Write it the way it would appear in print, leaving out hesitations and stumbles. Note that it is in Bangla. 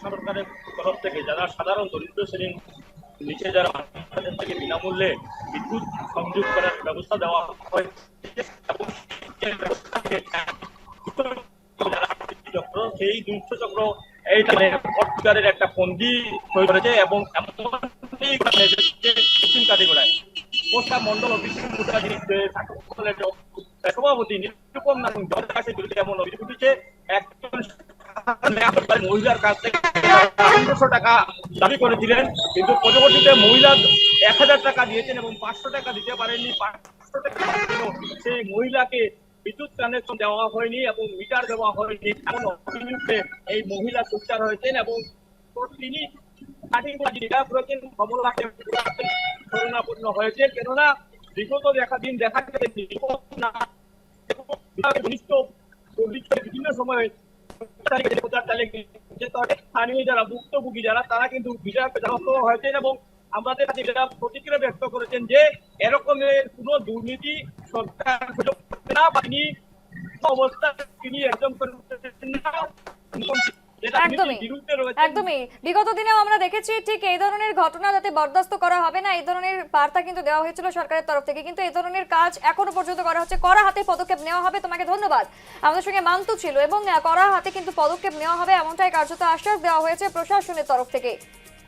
সরকারের তরফ থেকে যারা সাধারণ দরিদ্র শ্রেণীর নিচে যারা তাদের থেকে বিনামূল্যে বিদ্যুৎ সংযোগ করার ব্যবস্থা দেওয়া হয়েছে এবং সেই ব্যবস্থাকে যারা চক্র সেই দুষ্ট চক্র এইটা পর্তুগালের একটা ফন্দি তৈরি করেছে এবং কাটিগড়ায় পোস্টা মন্ডল সভাপতি নিরুপম নারায়ণ জলের কাছে বিরুদ্ধে এমন অভিযোগ উঠেছে একজন মহিলার কাছ থেকে 500 টাকা দাবি করেছিলেন, কিন্তু পরবর্তীতে মহিলা 1000 টাকা দিয়েছেন এবং 500 টাকা দিতে পারেননি। 500 টাকা সেই মহিলাকে বিদ্যুৎ কানেকশন দেওয়া হয়নি এবং মিটার দেওয়া হয়নি এমন অভিযোগে এই মহিলা সোচ্চার হয়েছেন এবং তিনি হয়েছে। কেননা বিগত দিন দেখা গেছে বিভিন্ন সময়ে স্থানীয় যারা ভুক্তভোগী যারা তারা কিন্তু বিষয়কে দ্বারস্থ হয়েছেন এবং আমাদের কাছে যারা প্রতিক্রিয়া ব্যক্ত করেছেন যে এরকমের কোন দুর্নীতি সরকার না বা তিনি অবস্থা তিনি একদম একদমই বিগত দিনেও আমরা দেখেছি ঠিক এই ধরনের ঘটনা যাতে বরদাস্ত করা হবে না, এই ধরনের বার্তা কিন্তু দেওয়া হয়েছিল সরকারের তরফ থেকে, কিন্তু এই ধরনের কাজ এখনো পর্যন্ত করা হচ্ছে। কড়া হাতে পদক্ষেপ নেওয়া হবে। তোমাকে ধন্যবাদ। আমাদের সঙ্গে মান্তু ছিল এবং কড়া হাতে কিন্তু পদক্ষেপ নেওয়া হবে এমনটাই কার্যত আশ্বাস দেওয়া হয়েছে প্রশাসনের তরফ থেকে।